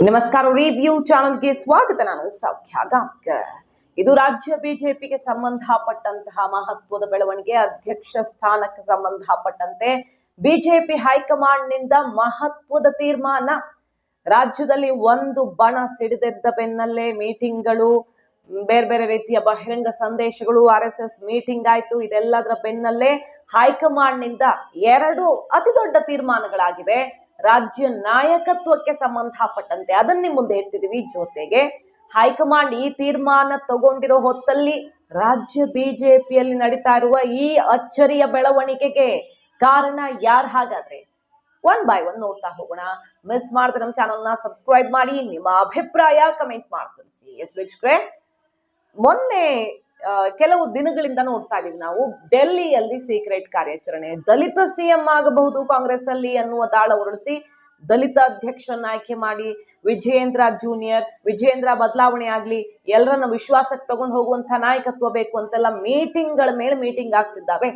ನಮಸ್ಕಾರ, ರಿವ್ಯೂ ಚಾನೆಲ್ಗೆ ಸ್ವಾಗತ. ನಾನು ಸೌಖ್ಯ ಗಾಂವ್ಕರ್. ಇದು ರಾಜ್ಯ ಬಿಜೆಪಿಗೆ ಸಂಬಂಧಪಟ್ಟಂತಹ ಮಹತ್ವದ ಬೆಳವಣಿಗೆ. ಅಧ್ಯಕ್ಷ ಸ್ಥಾನಕ್ಕೆ ಸಂಬಂಧಪಟ್ಟಂತೆ ಬಿಜೆಪಿ ಹೈಕಮಾಂಡ್ ನಿಂದ ಮಹತ್ವದ ತೀರ್ಮಾನ. ರಾಜ್ಯದಲ್ಲಿ ಒಂದು ಬಣ ಸಿಡಿದೆದ್ದ ಬೆನ್ನಲ್ಲೇ ಮೀಟಿಂಗ್ಗಳು, ಬೇರೆ ಬೇರೆ ರೀತಿಯ ಬಹಿರಂಗ ಸಂದೇಶಗಳು, RSS ಮೀಟಿಂಗ್ ಆಯ್ತು. ಇದೆಲ್ಲದರ ಬೆನ್ನಲ್ಲೇ ಹೈಕಮಾಂಡ್ ನಿಂದ ಎರಡು ಅತಿ ದೊಡ್ಡ ತೀರ್ಮಾನಗಳಾಗಿವೆ. ರಾಜ್ಯ ನಾಯಕತ್ವಕ್ಕೆ ಸಂಬಂಧಪಟ್ಟಂತೆ ಅದನ್ನೇ ಮುಂದೆ ಇರ್ತಿದೀವಿ. ಜೊತೆಗೆ ಹೈಕಮಾಂಡ್ ಈ ತೀರ್ಮಾನ ತಗೊಂಡಿರೋ ಹೊತ್ತಲ್ಲಿ ರಾಜ್ಯ ಬಿಜೆಪಿಯಲ್ಲಿ ನಡೀತಾ ಇರುವ ಈ ಅಚ್ಚರಿಯ ಬೆಳವಣಿಗೆಗೆ ಕಾರಣ ಯಾರು? ಹಾಗಾದ್ರೆ ಒನ್ ಬೈ ಒನ್ ನೋಡ್ತಾ ಹೋಗೋಣ. ಮಿಸ್ ಮಾಡಿದ್ರೆ ನಮ್ಮ ಚಾನಲ್ನ ಸಬ್ಸ್ಕ್ರೈಬ್ ಮಾಡಿ, ನಿಮ್ಮ ಅಭಿಪ್ರಾಯ ಕಮೆಂಟ್ ಮಾಡಿ ತಿಳಿಸಿ. ಎಸ್ ವೀಕ್ಷಕರೇ, ಮೊನ್ನೆ ಕೆಲವು ದಿನಗಳಿಂದ ನೋಡ್ತಾ ಇದೀವಿ ನಾವು, ಡೆಲ್ಲಿಯಲ್ಲಿ ಸೀಕ್ರೆಟ್ ಕಾರ್ಯಾಚರಣೆ. ದಲಿತ ಸಿಎಂ ಆಗಬಹುದು ಕಾಂಗ್ರೆಸ್ ಅಲ್ಲಿ ಅನ್ನುವ ದಾಳ ಹೊರಡಿಸಿ ದಲಿತ ಅಧ್ಯಕ್ಷರನ್ನ ಆಯ್ಕೆ ಮಾಡಿ, ವಿಜಯೇಂದ್ರ ಬದಲಾವಣೆ ಆಗ್ಲಿ, ಎಲ್ಲರನ್ನ ವಿಶ್ವಾಸಕ್ಕೆ ತಗೊಂಡು ಹೋಗುವಂತ ನಾಯಕತ್ವ ಬೇಕು ಅಂತೆಲ್ಲ ಮೀಟಿಂಗ್ಗಳ ಮೇಲೆ ಮೀಟಿಂಗ್ ಆಗ್ತಿದ್ದಾವೆ.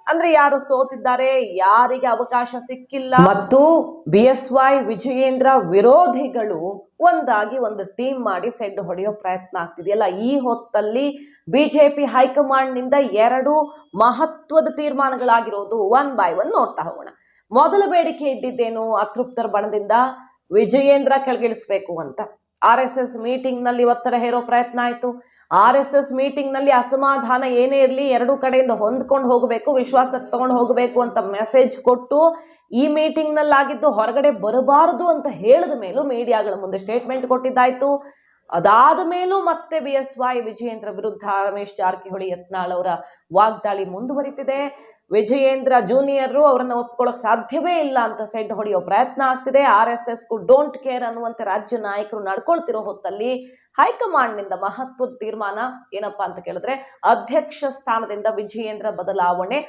ಅಂದ್ರೆ ಯಾರು ಸೋತಿದ್ದಾರೆ, ಯಾರಿಗೆ ಅವಕಾಶ ಸಿಕ್ಕಿಲ್ಲ, ಮತ್ತು BSY ವಿಜಯೇಂದ್ರ ವಿರೋಧಿಗಳು ಒಂದಾಗಿ ಒಂದು ಟೀಮ್ ಮಾಡಿ ಸೆಡ್ ಹೊಡೆಯೋ ಪ್ರಯತ್ನ ಆಗ್ತಿದೆಯಲ್ಲ. ಈ ಹೊತ್ತಲ್ಲಿ ಬಿಜೆಪಿ ಹೈಕಮಾಂಡ್ ನಿಂದ ಎರಡು ಮಹತ್ವದ ತೀರ್ಮಾನಗಳಾಗಿರೋದು. ಒನ್ ಬೈ ಒನ್ ನೋಡ್ತಾ ಹೋಗೋಣ. ಮೊದಲ ಬೇಡಿಕೆ ಇದ್ದಿದ್ದೇನು? ಅತೃಪ್ತರ ಬಣದಿಂದ ವಿಜಯೇಂದ್ರ ಕೆಳಗಿಳಿಸ್ಬೇಕು ಅಂತ. RSS ಮೀಟಿಂಗ್ ನಲ್ಲಿ ಒತ್ತಡ ಹೇರೋ ಪ್ರಯತ್ನ ಆಯ್ತು. RSS ಮೀಟಿಂಗ್ ನಲ್ಲಿ ಅಸಮಾಧಾನ ಏನೇ ಇರಲಿ, ಎರಡೂ ಕಡೆಯಿಂದ ಹೊಂದ್ಕೊಂಡು ಹೋಗಬೇಕು, ವಿಶ್ವಾಸಕ್ಕೆ ತಗೊಂಡು ಹೋಗಬೇಕು ಅಂತ ಮೆಸೇಜ್ ಕೊಟ್ಟು ಈ ಮೀಟಿಂಗ್ ನಲ್ಲಿ ಆಗಿದ್ದು ಹೊರಗಡೆ ಬರಬಾರದು ಅಂತ ಹೇಳಿದ ಮೇಲೂ ಮೀಡಿಯಾಗಳ ಮುಂದೆ ಸ್ಟೇಟ್ಮೆಂಟ್ ಕೊಟ್ಟಿದ್ದಾಯ್ತು. ಅದಾದ ಮೇಲೂ ಮತ್ತೆ BSY ವಿಜಯೇಂದ್ರ ವಿರುದ್ಧ ರಮೇಶ್ ಜಾರಕಿಹೊಳಿ, ಯತ್ನಾಳ್ ಅವರ ವಾಗ್ದಾಳಿ ಮುಂದುವರಿತಿದೆ. ವಿಜಯೇಂದ್ರ ಜೂನಿಯರ್ ಅವರನ್ನ ಒಪ್ಕೊಳ್ಳೋಕೆ ಸಾಧ್ಯವೇ ಇಲ್ಲ ಅಂತ ಸೆಡ್ ಹೊಡೆಯೋ ಪ್ರಯತ್ನ ಆಗ್ತಿದೆ. RSS ಗೂ ಡೋಂಟ್ ಕೇರ್ ಅನ್ನುವಂತೆ ರಾಜ್ಯ ನಾಯಕರು ನಡ್ಕೊಳ್ತಿರೋ ಹೊತ್ತಲ್ಲಿ ಹೈಕಮಾಂಡ್ ನಿಂದ ಮಹತ್ವದ ತೀರ್ಮಾನ ಏನಪ್ಪಾ ಅಂತ ಕೇಳಿದ್ರೆ, ಅಧ್ಯಕ್ಷ ಸ್ಥಾನದಿಂದ ವಿಜಯೇಂದ್ರ ಬದಲಾವಣೆ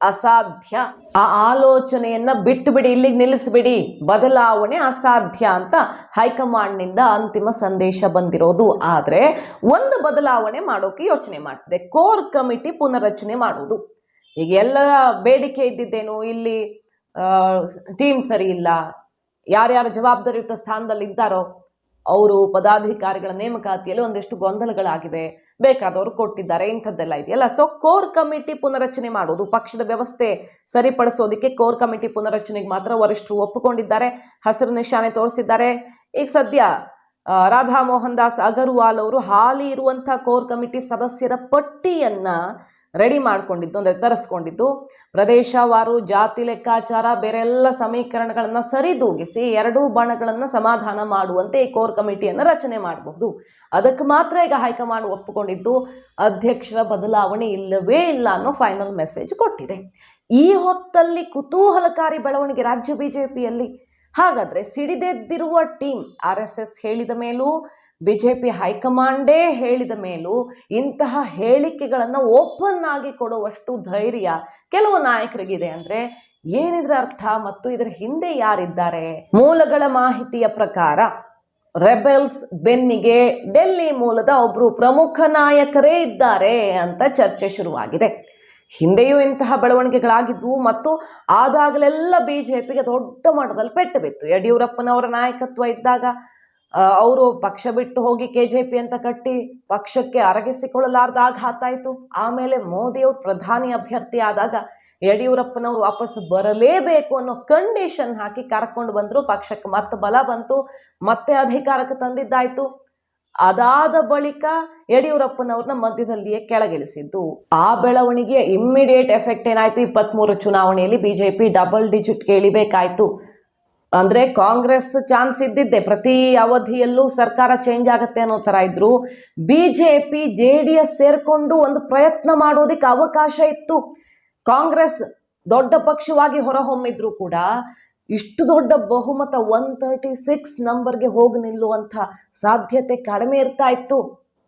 ಅಸಾಧ್ಯ. ಆ ಆಲೋಚನೆಯನ್ನ ಬಿಟ್ಟು ಬಿಡಿ, ಇಲ್ಲಿಗೆ ನಿಲ್ಲಿಸ್ಬಿಡಿ, ಬದಲಾವಣೆ ಅಸಾಧ್ಯ ಅಂತ ಹೈಕಮಾಂಡ್ ನಿಂದ ಅಂತಿಮ ಸಂದೇಶ ಬಂದಿರೋದು. ಆದ್ರೆ ಒಂದು ಬದಲಾವಣೆ ಮಾಡೋಕೆ ಯೋಚನೆ ಮಾಡ್ತಿದೆ, ಕೋರ್ ಕಮಿಟಿ ಪುನರ್ರಚನೆ ಮಾಡುವುದು. ಈಗ ಎಲ್ಲರ ಬೇಡಿಕೆ ಇದ್ದಿದ್ದೇನು? ಇಲ್ಲಿ ಟೀಮ್ ಸರಿ ಇಲ್ಲ, ಯಾರ್ಯಾರು ಜವಾಬ್ದಾರಿಯುತ ಸ್ಥಾನದಲ್ಲಿ ಇದ್ದಾರೋ ಅವರು ಪದಾಧಿಕಾರಿಗಳ ನೇಮಕಾತಿಯಲ್ಲಿ ಒಂದಿಷ್ಟು ಗೊಂದಲಗಳಾಗಿವೆ, ಬೇಕಾದವರು ಕೊಟ್ಟಿದ್ದಾರೆ, ಇಂಥದ್ದೆಲ್ಲ ಇದೆಯಲ್ಲ. ಸೊ ಕೋರ್ ಕಮಿಟಿ ಪುನರಚನೆ ಮಾಡೋದು, ಪಕ್ಷದ ವ್ಯವಸ್ಥೆ ಸರಿಪಡಿಸೋದಕ್ಕೆ ಕೋರ್ ಕಮಿಟಿ ಪುನರಚನೆಗೆ ಮಾತ್ರ ವರಿಷ್ಠರು ಒಪ್ಪಿಕೊಂಡಿದ್ದಾರೆ, ಹಸಿರು ನಿಶಾನೆ ತೋರಿಸಿದ್ದಾರೆ. ಈಗ ಸದ್ಯ ರಾಧಾ ಮೋಹನ್ ದಾಸ್ ಅಗರ್ವಾಲ್ ಅವರು ಹಾಲಿ ಇರುವಂತಹ ಕೋರ್ ಕಮಿಟಿ ಸದಸ್ಯರ ಪಟ್ಟಿಯನ್ನ ರೆಡಿ ಮಾಡ್ಕೊಂಡಿದ್ದು, ಅಂದರೆ ತರಿಸ್ಕೊಂಡಿದ್ದು, ಪ್ರದೇಶವಾರು, ಜಾತಿ ಲೆಕ್ಕಾಚಾರ, ಬೇರೆಲ್ಲ ಸಮೀಕರಣಗಳನ್ನ ಸರಿದೂಗಿಸಿ ಎರಡೂ ಬಣಗಳನ್ನ ಸಮಾಧಾನ ಮಾಡುವಂತೆ ಈ ಕೋರ್ ಕಮಿಟಿಯನ್ನು ರಚನೆ ಮಾಡಬಹುದು. ಅದಕ್ಕೆ ಮಾತ್ರ ಈಗ ಹೈಕಮಾಂಡ್ ಒಪ್ಪಿಕೊಂಡಿದ್ದು, ಅಧ್ಯಕ್ಷರ ಬದಲಾವಣೆ ಇಲ್ಲವೇ ಇಲ್ಲ ಅನ್ನೋ ಫೈನಲ್ ಮೆಸೇಜ್ ಕೊಟ್ಟಿದೆ. ಈ ಹೊತ್ತಲ್ಲಿ ಕುತೂಹಲಕಾರಿ ಬೆಳವಣಿಗೆ ರಾಜ್ಯ ಬಿಜೆಪಿಯಲ್ಲಿ. ಹಾಗಾದ್ರೆ ಸಿಡಿದೆದ್ದಿರುವ ಟೀಮ್, RSS ಹೇಳಿದ ಮೇಲೂ, ಬಿಜೆಪಿ ಹೈಕಮಾಂಡೇ ಹೇಳಿದ ಮೇಲೂ ಇಂತಹ ಹೇಳಿಕೆಗಳನ್ನು ಓಪನ್ ಆಗಿ ಕೊಡುವಷ್ಟು ಧೈರ್ಯ ಕೆಲವು ನಾಯಕರಿಗಿದೆ ಅಂದ್ರೆ ಏನಿದ್ರ ಅರ್ಥ ಮತ್ತು ಇದರ ಹಿಂದೆ ಯಾರಿದ್ದಾರೆ? ಮೂಲಗಳ ಮಾಹಿತಿಯ ಪ್ರಕಾರ ರೆಬೆಲ್ಸ್ ಬೆನ್ನಿಗೆ ಡೆಲ್ಲಿ ಮೂಲದ ಒಬ್ರು ಪ್ರಮುಖ ನಾಯಕರೇ ಇದ್ದಾರೆ ಅಂತ ಚರ್ಚೆ ಶುರುವಾಗಿದೆ. ಹಿಂದೆಯೂ ಇಂತಹ ಬೆಳವಣಿಗೆಗಳಾಗಿದ್ವು ಮತ್ತು ಆದಾಗಲೆಲ್ಲ ಬಿಜೆಪಿಗೆ ದೊಡ್ಡ ಮಟ್ಟದಲ್ಲಿ ಪೆಟ್ಟು ಬಿತ್ತು. ಯಡಿಯೂರಪ್ಪನವರ ನಾಯಕತ್ವ ಇದ್ದಾಗ ಅವರು ಪಕ್ಷ ಬಿಟ್ಟು ಹೋಗಿ KJP ಅಂತ ಕಟ್ಟಿ ಪಕ್ಷಕ್ಕೆ ಅರಗಿಸಿಕೊಳ್ಳಲಾರ್ದ ಆಘಾತ ಆಯಿತು. ಆಮೇಲೆ ಮೋದಿಯವರು ಪ್ರಧಾನಿ ಅಭ್ಯರ್ಥಿ ಆದಾಗ ಯಡಿಯೂರಪ್ಪನವರು ವಾಪಸ್ ಬರಲೇಬೇಕು ಅನ್ನೋ ಕಂಡೀಷನ್ ಹಾಕಿ ಕರ್ಕೊಂಡು ಬಂದ್ರು. ಪಕ್ಷಕ್ಕೆ ಮತ್ತೆ ಬಲ ಬಂತು, ಮತ್ತೆ ಅಧಿಕಾರಕ್ಕೆ ತಂದಿದ್ದಾಯ್ತು. ಅದಾದ ಬಳಿಕ ಯಡಿಯೂರಪ್ಪನವ್ರನ್ನ ಮಧ್ಯದಲ್ಲಿಯೇ ಕೆಳಗಿಳಿಸಿದ್ದು. ಆ ಬೆಳವಣಿಗೆ ಇಮ್ಮಿಡಿಯೇಟ್ ಎಫೆಕ್ಟ್ ಏನಾಯ್ತು? 23 ಚುನಾವಣೆಯಲ್ಲಿ ಬಿಜೆಪಿ ಡಬಲ್ ಡಿಜಿಟ್ಗೆ ಇಳಿಬೇಕಾಯ್ತು. ಅಂದ್ರೆ ಕಾಂಗ್ರೆಸ್ ಚಾನ್ಸ್ ಇದ್ದಿದ್ದೆ, ಪ್ರತಿ ಅವಧಿಯಲ್ಲೂ ಸರ್ಕಾರ ಚೇಂಜ್ ಆಗತ್ತೆ ಅನ್ನೋ ತರ ಇದ್ರು. ಬಿಜೆಪಿ JDS ಸೇರ್ಕೊಂಡು ಒಂದು ಪ್ರಯತ್ನ ಮಾಡೋದಕ್ಕೆ ಅವಕಾಶ ಇತ್ತು. ಕಾಂಗ್ರೆಸ್ ದೊಡ್ಡ ಪಕ್ಷವಾಗಿ ಹೊರಹೊಮ್ಮಿದ್ರು ಕೂಡ ಇಷ್ಟು ದೊಡ್ಡ ಬಹುಮತ 136 ನಂಬರ್ಗೆ ಹೋಗಿ ನಿಲ್ಲುವಂಥ ಸಾಧ್ಯತೆ ಕಡಿಮೆ ಇರ್ತಾ ಇತ್ತು.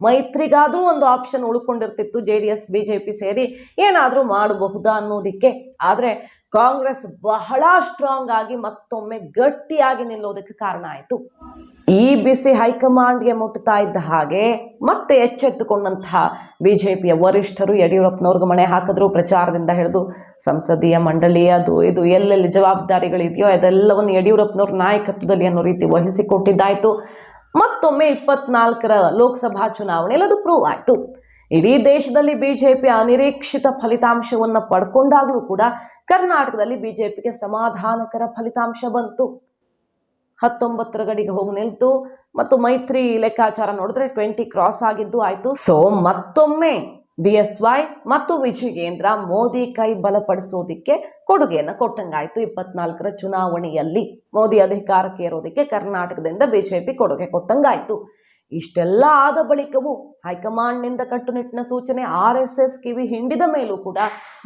ಮೈತ್ರಿಗಾದ್ರೂ ಒಂದು ಆಪ್ಷನ್ ಉಳ್ಕೊಂಡಿರ್ತಿತ್ತು, JDS BJP ಸೇರಿ ಏನಾದರೂ ಮಾಡಬಹುದಾ ಅನ್ನೋದಕ್ಕೆ. ಆದರೆ ಕಾಂಗ್ರೆಸ್ ಬಹಳ ಸ್ಟ್ರಾಂಗ್ ಆಗಿ ಮತ್ತೊಮ್ಮೆ ಗಟ್ಟಿಯಾಗಿ ನಿಲ್ಲೋದಕ್ಕೆ ಕಾರಣ ಆಯಿತು. ಈ ಬಿಸಿ ಹೈಕಮಾಂಡ್ಗೆ ಮುಟ್ತಾ ಇದ್ದ ಹಾಗೆ ಮತ್ತೆ ಎಚ್ಚೆತ್ತುಕೊಂಡಂತಹ ಬಿಜೆಪಿಯ ವರಿಷ್ಠರು ಯಡಿಯೂರಪ್ಪನವ್ರಿಗೆ ಮಣೆ ಹಾಕಿದ್ರು. ಪ್ರಚಾರದಿಂದ ಹಿಡಿದು ಸಂಸದೀಯ ಮಂಡಳಿ ಅದು ಇದು ಎಲ್ಲೆಲ್ಲಿ ಜವಾಬ್ದಾರಿಗಳಿದೆಯೋ ಅದೆಲ್ಲವನ್ನು ಯಡಿಯೂರಪ್ಪನವ್ರ ನಾಯಕತ್ವದಲ್ಲಿ ಅನ್ನೋ ರೀತಿ ವಹಿಸಿಕೊಟ್ಟಿದ್ದಾಯಿತು. ಮತ್ತೊಮ್ಮೆ 24ರ ಲೋಕಸಭಾ ಚುನಾವಣೆಯಲ್ಲಿ ಅದು ಪ್ರೂವ್ ಆಯಿತು. ಇಡೀ ದೇಶದಲ್ಲಿ ಬಿಜೆಪಿ ಅನಿರೀಕ್ಷಿತ ಫಲಿತಾಂಶವನ್ನು ಪಡ್ಕೊಂಡಾಗಲೂ ಕೂಡ ಕರ್ನಾಟಕದಲ್ಲಿ ಬಿಜೆಪಿಗೆ ಸಮಾಧಾನಕರ ಫಲಿತಾಂಶ ಬಂತು. 19ರ ಗಡಿಗೆ ಹೋಗಿ ನಿಲ್ತು ಮತ್ತು ಮೈತ್ರಿ ಲೆಕ್ಕಾಚಾರ ನೋಡಿದ್ರೆ 20 ಕ್ರಾಸ್ ಆಗಿದ್ದು ಆಯಿತು. ಸೊ ಮತ್ತೊಮ್ಮೆ BSY ಮತ್ತು ವಿಜಯೇಂದ್ರ ಮೋದಿ ಕೈ ಬಲಪಡಿಸೋದಿಕ್ಕೆ ಕೊಡುಗೆಯನ್ನು ಕೊಟ್ಟಂಗಾಯ್ತು. 24ರ ಚುನಾವಣೆಯಲ್ಲಿ ಮೋದಿ ಅಧಿಕಾರಕ್ಕೆ ಏರೋದಕ್ಕೆ ಕರ್ನಾಟಕದಿಂದ ಬಿಜೆಪಿ ಕೊಡುಗೆ ಕೊಟ್ಟಂಗಾಯ್ತು. ಇಷ್ಟೆಲ್ಲ ಆದ ಬಳಿಕವೂ ಹೈಕಮಾಂಡ್ನಿಂದ ಕಟ್ಟುನಿಟ್ಟಿನ ಸೂಚನೆ, RSS ಕಿವಿ ಹಿಂಡಿದ ಮೇಲೂ ಕೂಡ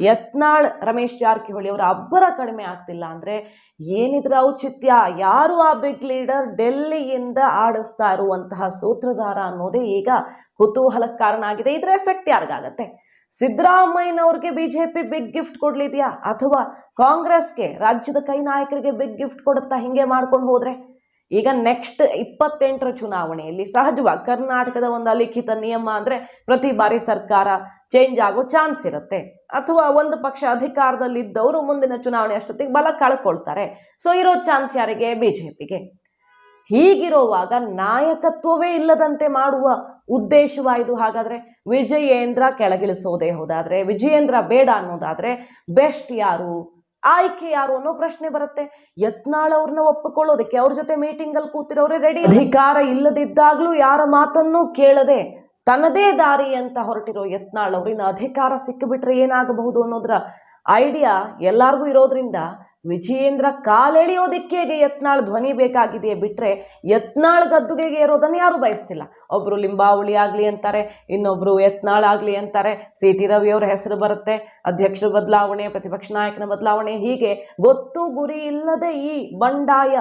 ಯತ್ನಾಳ್ ರಮೇಶ್ ಜಾರಕಿಹೊಳಿ ಅವರ ಅಬ್ಬರ ಕಡಿಮೆ ಆಗ್ತಿಲ್ಲ ಅಂದರೆ ಏನಿದ್ರ ಔಚಿತ್ಯ? ಯಾರು ಆ ಬಿಗ್ ಲೀಡರ್? ಡೆಲ್ಲಿಯಿಂದ ಆಡಿಸ್ತಾ ಇರುವಂತಹ ಸೂತ್ರಧಾರ ಅನ್ನೋದೇ ಈಗ ಕುತೂಹಲಕ್ಕೆ ಕಾರಣ ಆಗಿದೆ. ಇದರ ಎಫೆಕ್ಟ್ ಯಾರಿಗಾಗತ್ತೆ? ಸಿದ್ದರಾಮಯ್ಯನವ್ರಿಗೆ ಬಿಜೆಪಿ ಬಿಗ್ ಗಿಫ್ಟ್ ಕೊಡ್ಲಿದೆಯಾ, ಅಥವಾ ಕಾಂಗ್ರೆಸ್ಗೆ ರಾಜ್ಯದ ಕೈ ನಾಯಕರಿಗೆ ಬಿಗ್ ಗಿಫ್ಟ್ ಕೊಡುತ್ತಾ ಹಿಂಗೆ ಮಾಡ್ಕೊಂಡು ಹೋದ್ರೆ? ಈಗ ನೆಕ್ಸ್ಟ್ 28ರ ಚುನಾವಣೆಯಲ್ಲಿ ಸಹಜವಾಗಿ ಕರ್ನಾಟಕದ ಒಂದು ಅಲಿಖಿತ ನಿಯಮ ಅಂದರೆ ಪ್ರತಿ ಬಾರಿ ಸರ್ಕಾರ ಚೇಂಜ್ ಆಗೋ ಚಾನ್ಸ್ ಇರುತ್ತೆ, ಅಥವಾ ಒಂದು ಪಕ್ಷ ಅಧಿಕಾರದಲ್ಲಿದ್ದವರು ಮುಂದಿನ ಚುನಾವಣೆ ಅಷ್ಟೊತ್ತಿಗೆ ಬಲ ಕಳ್ಕೊಳ್ತಾರೆ. ಸೊ ಇರೋ ಚಾನ್ಸ್ ಯಾರಿಗೆ? ಬಿಜೆಪಿಗೆ. ಹೀಗಿರುವಾಗ ನಾಯಕತ್ವವೇ ಇಲ್ಲದಂತೆ ಮಾಡುವ ಉದ್ದೇಶವಾಯಿತು. ಹಾಗಾದ್ರೆ ವಿಜಯೇಂದ್ರ ಕೆಳಗಿಳಿಸೋದೇ ಹೋದಾದ್ರೆ, ವಿಜಯೇಂದ್ರ ಬೇಡ ಅನ್ನೋದಾದ್ರೆ ಬೆಸ್ಟ್ ಯಾರು, ಆಯ್ಕೆ ಯಾರು ಅನ್ನೋ ಪ್ರಶ್ನೆ ಬರುತ್ತೆ. ಯತ್ನಾಳ್ ಅವ್ರನ್ನ ಒಪ್ಪಿಕೊಳ್ಳೋದಕ್ಕೆ ಅವ್ರ ಜೊತೆ ಮೀಟಿಂಗ್ ಅಲ್ಲಿ ಕೂತಿರೋರೇ ರೆಡಿ. ಅಧಿಕಾರ ಇಲ್ಲದಿದ್ದಾಗ್ಲೂ ಯಾರ ಮಾತನ್ನೂ ಕೇಳದೆ ತನ್ನದೇ ದಾರಿ ಅಂತ ಹೊರಟಿರೋ ಯತ್ನಾಳ್ ಅವ್ರಿನ ಅಧಿಕಾರ ಸಿಕ್ಕಿಬಿಟ್ರೆ ಏನಾಗಬಹುದು ಅನ್ನೋದ್ರ ಐಡಿಯಾ ಎಲ್ಲಾರ್ಗೂ ಇರೋದ್ರಿಂದ ವಿಜಯೇಂದ್ರ ಕಾಲೆಳೆಯೋದಿಕ್ಕೆ ಯತ್ನಾಳ್ ಧ್ವನಿ ಬೇಕಾಗಿದೆಯೇ ಬಿಟ್ರೆ ಯತ್ನಾಳ್ ಗದ್ದುಗೆಗೆ ಏರೋದನ್ನು ಯಾರು ಬಯಸ್ತಿಲ್ಲ. ಒಬ್ರು ಲಿಂಬಾವಳಿ ಆಗ್ಲಿ ಅಂತಾರೆ, ಇನ್ನೊಬ್ರು ಯತ್ನಾಳ್ ಆಗ್ಲಿ ಅಂತಾರೆ. CT ರವಿ ಅವರ ಹೆಸರು ಬರುತ್ತೆ, ಅಧ್ಯಕ್ಷರ ಬದಲಾವಣೆ, ಪ್ರತಿಪಕ್ಷ ನಾಯಕನ ಬದಲಾವಣೆ, ಹೀಗೆ ಗೊತ್ತು ಗುರಿ ಇಲ್ಲದೆ ಈ ಬಂಡಾಯ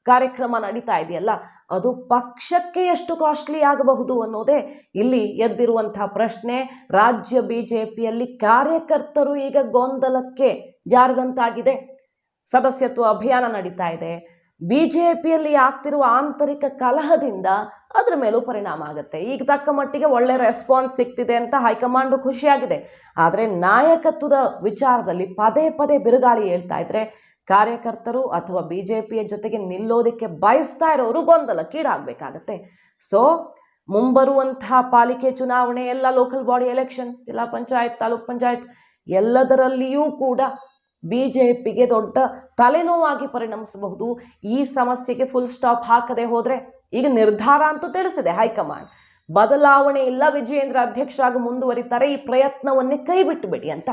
ಕಾರ್ಯಕ್ರಮ ನಡೀತಾ ಇದೆಯಲ್ಲ, ಅದು ಪಕ್ಷಕ್ಕೆ ಎಷ್ಟು ಕಾಸ್ಟ್ಲಿ ಆಗಬಹುದು ಅನ್ನೋದೇ ಇಲ್ಲಿ ಎದ್ದಿರುವಂತಹ ಪ್ರಶ್ನೆ. ರಾಜ್ಯ ಬಿಜೆಪಿಯಲ್ಲಿ ಕಾರ್ಯಕರ್ತರು ಈಗ ಗೊಂದಲಕ್ಕೆ ಜಾರದಂತಾಗಿದೆ. ಸದಸ್ಯತ್ವ ಅಭಿಯಾನ ನಡೀತಾ ಇದೆ. ಬಿಜೆಪಿಯಲ್ಲಿ ಆಗ್ತಿರುವ ಆಂತರಿಕ ಕಲಹದಿಂದ ಅದ್ರ ಮೇಲೂ ಪರಿಣಾಮ ಆಗುತ್ತೆ. ಈಗ ತಕ್ಕ ಮಟ್ಟಿಗೆ ಒಳ್ಳೆ ರೆಸ್ಪಾನ್ಸ್ ಸಿಗ್ತಿದೆ ಅಂತ ಹೈಕಮಾಂಡು ಖುಷಿಯಾಗಿದೆ. ಆದರೆ ನಾಯಕತ್ವದ ವಿಚಾರದಲ್ಲಿ ಪದೇ ಪದೇ ಬಿರುಗಾಳಿ ಹೇಳ್ತಾ ಇದ್ರೆ ಕಾರ್ಯಕರ್ತರು ಅಥವಾ ಬಿಜೆಪಿಯ ಜೊತೆಗೆ ನಿಲ್ಲೋದಕ್ಕೆ ಬಯಸ್ತಾ ಇರೋರು ಗೊಂದಲಕ್ಕೀಡಾಗಬೇಕಾಗತ್ತೆ. ಸೊ ಮುಂಬರುವಂತಹ ಪಾಲಿಕೆ ಚುನಾವಣೆ, ಎಲ್ಲ ಲೋಕಲ್ ಬಾಡಿ ಎಲೆಕ್ಷನ್, ಜಿಲ್ಲಾ ಪಂಚಾಯತ್, ತಾಲೂಕ್ ಪಂಚಾಯತ್ ಎಲ್ಲದರಲ್ಲಿಯೂ ಕೂಡ ಬಿಜೆಪಿಗೆ ದೊಡ್ಡ ತಲೆನೋವಾಗಿ ಪರಿಣಮಿಸಬಹುದು. ಈ ಸಮಸ್ಯೆಗೆ ಫುಲ್ ಸ್ಟಾಪ್ ಹಾಕದೆ ಹೋದ್ರೆ ಈಗ ನಿರ್ಧಾರ ಅಂತೂ ತಿಳಿಸಿದೆ ಹೈಕಮಾಂಡ್, ಬದಲಾವಣೆ ಇಲ್ಲ, ವಿಜಯೇಂದ್ರ ಅಧ್ಯಕ್ಷರಾಗಿ ಮುಂದುವರಿತಾರೆ, ಈ ಪ್ರಯತ್ನವನ್ನೇ ಕೈ ಬಿಟ್ಟುಬಿಡಿ ಅಂತ.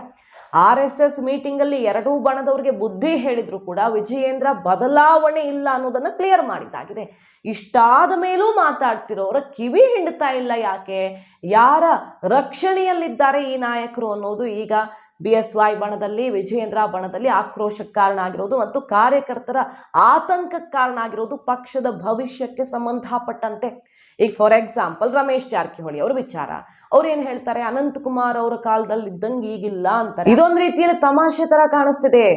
RSS ಮೀಟಿಂಗ್ ಅಲ್ಲಿ ಎರಡೂ ಬಣದವರಿಗೆ ಬುದ್ಧಿ ಹೇಳಿದ್ರು ಕೂಡ ವಿಜಯೇಂದ್ರ ಬದಲಾವಣೆ ಇಲ್ಲ ಅನ್ನೋದನ್ನ ಕ್ಲಿಯರ್ ಮಾಡಿದ್ದಾಗಿದೆ. ಇಷ್ಟಾದ ಮೇಲೂ ಮಾತಾಡ್ತಿರೋರ ಕಿವಿ ಹಿಂಡ್ತಾ ಇಲ್ಲ ಯಾಕೆ? ಯಾರ ರಕ್ಷಣೆಯಲ್ಲಿದ್ದಾರೆ ಈ ನಾಯಕರು ಅನ್ನೋದು ಈಗ BSY ಬಣದಲ್ಲಿ, ವಿಜಯೇಂದ್ರ ಬಣದಲ್ಲಿ ಆಕ್ರೋಶಕ್ಕೆ ಕಾರಣ ಆಗಿರೋದು ಮತ್ತು ಕಾರ್ಯಕರ್ತರ ಆತಂಕಕ್ಕೆ ಕಾರಣ ಆಗಿರೋದು ಪಕ್ಷದ ಭವಿಷ್ಯಕ್ಕೆ ಸಂಬಂಧಪಟ್ಟಂತೆ. ಈಗ ಫಾರ್ ಎಕ್ಸಾಂಪಲ್ ರಮೇಶ್ ಜಾರಕಿಹೊಳಿ ಅವ್ರ ವಿಚಾರ, ಅವ್ರು ಏನ್ ಹೇಳ್ತಾರೆ, ಅನಂತಕುಮಾರ್ ಅವರ ಕಾಲದಲ್ಲಿ ಇದ್ದಂಗೆ ಈಗಿಲ್ಲ ಅಂತಾರೆ. ಇದೊಂದು ರೀತಿಯಲ್ಲಿ ತಮಾಷೆ ತರ ಕಾಣಿಸ್ತಿದೆ.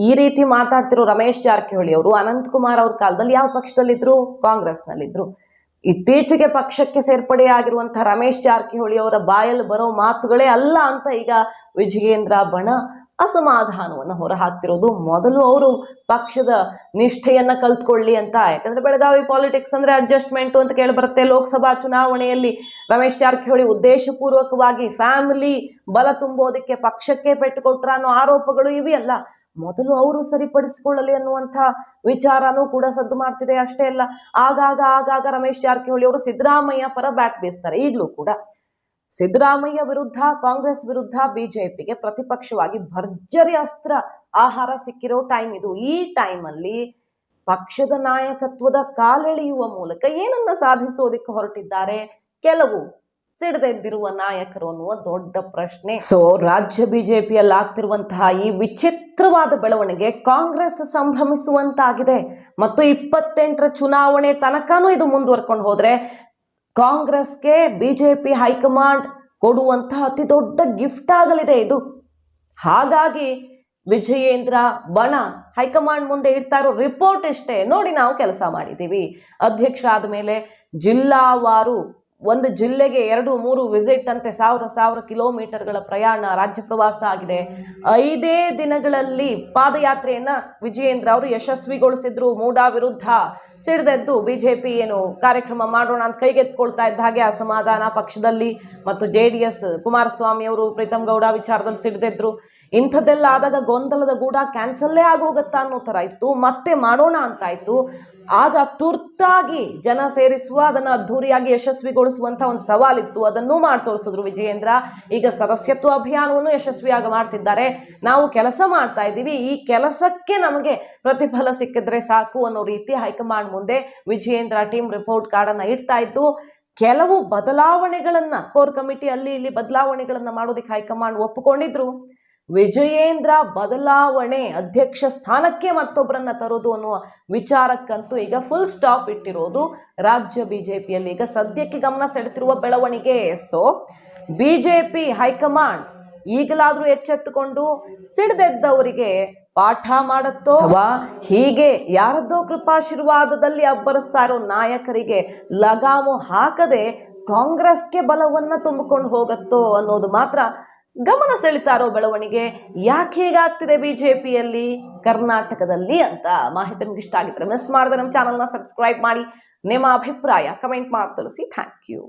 ಈ ರೀತಿ ಮಾತಾಡ್ತಿರೋ ರಮೇಶ್ ಜಾರಕಿಹೊಳಿ ಅವರು ಅನಂತಕುಮಾರ್ ಅವ್ರ ಕಾಲದಲ್ಲಿ ಯಾವ ಪಕ್ಷದಲ್ಲಿದ್ರು? ಕಾಂಗ್ರೆಸ್ನಲ್ಲಿದ್ರು. ಇತ್ತೀಚೆಗೆ ಪಕ್ಷಕ್ಕೆ ಸೇರ್ಪಡೆಯಾಗಿರುವಂತಹ ರಮೇಶ್ ಜಾರಕಿಹೊಳಿ ಅವರ ಬಾಯಲ್ಲಿ ಬರೋ ಮಾತುಗಳೇ ಅಲ್ಲ ಅಂತ ಈಗ ವಿಜಯೇಂದ್ರ ಬಣ ಅಸಮಾಧಾನವನ್ನು ಹೊರಹಾಕ್ತಿರೋದು. ಮೊದಲು ಅವರು ಪಕ್ಷದ ನಿಷ್ಠೆಯನ್ನ ಕಲ್ತ್ಕೊಳ್ಳಿ ಅಂತ. ಯಾಕಂದ್ರೆ ಬೆಳಗಾವಿ ಪಾಲಿಟಿಕ್ಸ್ ಅಂದ್ರೆ ಅಡ್ಜಸ್ಟ್ಮೆಂಟ್ ಅಂತ ಕೇಳಿಬರುತ್ತೆ. ಲೋಕಸಭಾ ಚುನಾವಣೆಯಲ್ಲಿ ರಮೇಶ್ ಜಾರಕಿಹೊಳಿ ಉದ್ದೇಶಪೂರ್ವಕವಾಗಿ ಫ್ಯಾಮಿಲಿ ಬಲ ತುಂಬೋದಕ್ಕೆ ಪಕ್ಷಕ್ಕೆ ಪೆಟ್ಟು ಕೊಟ್ರ ಅನ್ನೋ ಆರೋಪಗಳು ಇವೆಯಲ್ಲ. ಮೊದಲು ಅವರು ಸರಿಪಡಿಸಿಕೊಳ್ಳಲಿ ಅನ್ನುವಂಥ ವಿಚಾರನೂ ಕೂಡ ಸದ್ದು ಮಾಡ್ತಿದೆ. ಅಷ್ಟೇ ಅಲ್ಲ, ಆಗಾಗ ರಮೇಶ್ ಜಾರಕಿಹೊಳಿ ಅವರು ಸಿದ್ದರಾಮಯ್ಯ ಪರ ಬ್ಯಾಟ್ ಬೀಸ್ತಾರೆ. ಈಗಲೂ ಕೂಡ ಸಿದ್ದರಾಮಯ್ಯ ವಿರುದ್ಧ, ಕಾಂಗ್ರೆಸ್ ವಿರುದ್ಧ ಬಿಜೆಪಿಗೆ ಪ್ರತಿಪಕ್ಷವಾಗಿ ಭರ್ಜರಿ ಅಸ್ತ್ರ ಆಹಾರ ಸಿಕ್ಕಿರೋ ಟೈಮ್ ಇದು. ಈ ಟೈಮಲ್ಲಿ ಪಕ್ಷದ ನಾಯಕತ್ವದ ಕಾಲೆಳೆಯುವ ಮೂಲಕ ಏನನ್ನ ಸಾಧಿಸೋದಕ್ಕೆ ಹೊರಟಿದ್ದಾರೆ ಕೆಲವು ಸಿಡದೆದ್ದಿರುವ ನಾಯಕರು ಅನ್ನುವ ದೊಡ್ಡ ಪ್ರಶ್ನೆ. ಸೊ ರಾಜ್ಯ ಬಿಜೆಪಿಯಲ್ಲಿ ಆಗ್ತಿರುವಂತಹ ಈ ವಿಚಿತ್ರವಾದ ಬೆಳವಣಿಗೆ ಕಾಂಗ್ರೆಸ್ ಸಂಭ್ರಮಿಸುವಂತಾಗಿದೆ. ಮತ್ತು 28ರ ಚುನಾವಣೆ ತನಕನೂ ಇದು ಮುಂದುವರ್ಕೊಂಡು ಹೋದ್ರೆ ಕಾಂಗ್ರೆಸ್ಗೆ ಬಿಜೆಪಿ ಹೈಕಮಾಂಡ್ ಕೊಡುವಂತಹ ಅತಿ ದೊಡ್ಡ ಗಿಫ್ಟ್ ಆಗಲಿದೆ ಇದು. ಹಾಗಾಗಿ ವಿಜಯೇಂದ್ರ ಬಣ ಹೈಕಮಾಂಡ್ ಮುಂದೆ ಇಡ್ತಾ ಇರೋ ರಿಪೋರ್ಟ್ ಇಷ್ಟೇ, ನೋಡಿ ನಾವು ಕೆಲಸ ಮಾಡಿದ್ದೀವಿ. ಅಧ್ಯಕ್ಷ ಆದಮೇಲೆ ಜಿಲ್ಲಾವಾರು ಒಂದು ಜಿಲ್ಲೆಗೆ 2-3 ವಿಸಿಟ್ ಅಂತೆ, 1000 ಕಿಲೋಮೀಟರ್ಗಳ ಪ್ರಯಾಣ, ರಾಜ್ಯ ಪ್ರವಾಸ ಆಗಿದೆ. 5 ದಿನಗಳಲ್ಲಿ ಪಾದಯಾತ್ರೆಯನ್ನ ವಿಜಯೇಂದ್ರ ಅವರು ಯಶಸ್ವಿಗೊಳಿಸಿದ್ರು. ಮೂಡಾ ವಿರುದ್ಧ ಸಿಡಿದೆದ್ದು ಬಿಜೆಪಿ ಏನು ಕಾರ್ಯಕ್ರಮ ಮಾಡೋಣ ಅಂತ ಕೈಗೆತ್ಕೊಳ್ತಾ ಇದ್ದ ಹಾಗೆ ಅಸಮಾಧಾನ ಪಕ್ಷದಲ್ಲಿ ಮತ್ತು JDS ಕುಮಾರಸ್ವಾಮಿ ಅವರು ಪ್ರೀತಮ್ ಗೌಡ ವಿಚಾರದಲ್ಲಿ ಸಿಡಿದೆದ್ರು. ಇಂಥದ್ದೆಲ್ಲ ಆದಾಗ ಗೊಂದಲದ ಗೂಡ ಕ್ಯಾನ್ಸಲ್ಲೇ ಆಗೋಗುತ್ತಾ ಅನ್ನೋ ಥರ ಇತ್ತು. ಮತ್ತೆ ಮಾಡೋಣ ಅಂತಾಯ್ತು. ಆಗ ತುರ್ತಾಗಿ ಜನ ಸೇರಿಸುವ, ಅದನ್ನು ಅದ್ಧೂರಿಯಾಗಿ ಯಶಸ್ವಿಗೊಳಿಸುವಂಥ ಒಂದು ಸವಾಲಿತ್ತು. ಅದನ್ನೂ ಮಾಡಿ ತೋರಿಸಿದ್ರು ವಿಜಯೇಂದ್ರ. ಈಗ ಸದಸ್ಯತ್ವ ಅಭಿಯಾನವನ್ನು ಯಶಸ್ವಿಯಾಗಿ ಮಾಡ್ತಿದ್ದಾರೆ. ನಾವು ಕೆಲಸ ಮಾಡ್ತಾ ಇದ್ದೀವಿ, ಈ ಕೆಲಸಕ್ಕೆ ನಮಗೆ ಪ್ರತಿಫಲ ಸಿಕ್ಕಿದ್ರೆ ಸಾಕು ಅನ್ನೋ ರೀತಿ ಹೈಕಮಾಂಡ್ ಮುಂದೆ ವಿಜಯೇಂದ್ರ ಟೀಮ್ ರಿಪೋರ್ಟ್ ಕಾರ್ಡನ್ನು ಇಡ್ತಾ ಇತ್ತು. ಕೆಲವು ಬದಲಾವಣೆಗಳನ್ನ ಕೋರ್ ಕಮಿಟಿ ಅಲ್ಲಿ ಇಲ್ಲಿ ಬದಲಾವಣೆಗಳನ್ನ ಮಾಡೋದಕ್ಕೆ ಹೈಕಮಾಂಡ್ ಒಪ್ಪಿಕೊಂಡಿದ್ರು. ವಿಜಯೇಂದ್ರ ಬದಲಾವಣೆ, ಅಧ್ಯಕ್ಷ ಸ್ಥಾನಕ್ಕೆ ಮತ್ತೊಬ್ಬರನ್ನ ತರೋದು ಅನ್ನುವ ವಿಚಾರಕ್ಕಂತೂ ಈಗ ಫುಲ್ ಸ್ಟಾಪ್ ಇಟ್ಟಿರೋದು ರಾಜ್ಯ ಬಿಜೆಪಿಯಲ್ಲಿ. ಈಗ ಸದ್ಯಕ್ಕೆ ಗಮನ ಸೆಳೆತಿರುವ ಬೆಳವಣಿಗೆ. ಸೊ ಬಿಜೆಪಿ ಹೈಕಮಾಂಡ್ ಈಗಲಾದ್ರೂ ಎಚ್ಚೆತ್ತುಕೊಂಡು ಸಿಡಿದೆದ್ದವರಿಗೆ ಪಾಠ ಮಾಡುತ್ತೋ ಅಥವಾ ಹೀಗೆ ಯಾರದ್ದೋ ಕೃಪಾಶೀರ್ವಾದದಲ್ಲಿ ಅಬ್ಬರಿಸ್ತಾ ಇರೋ ನಾಯಕರಿಗೆ ಲಗಾಮು ಹಾಕದೆ ಕಾಂಗ್ರೆಸ್ಗೆ ಬಲವನ್ನ ತುಂಬಿಕೊಂಡು ಹೋಗುತ್ತೋ ಅನ್ನೋದು ಮಾತ್ರ ಗಮನ ಸೆಳಿತಾ ಇರೋ ಬೆಳವಣಿಗೆ. ಯಾಕೆ ಹೀಗಾಗ್ತಿದೆ ಬಿಜೆಪಿಯಲ್ಲಿ, ಕರ್ನಾಟಕದಲ್ಲಿ ಅಂತ ಮಾಹಿತಿ ನಿಮ್ಗೆ ಇಷ್ಟ ಆಗಿದ್ರೆ ಮಿಸ್ ಮಾಡಿದ್ರೆ ನಮ್ಮ ಚಾನಲ್ನ ಸಬ್ಸ್ಕ್ರೈಬ್ ಮಾಡಿ. ನಿಮ್ಮ ಅಭಿಪ್ರಾಯ ಕಮೆಂಟ್ ಮಾಡಿ ತಿಳಿಸಿ. Thank you.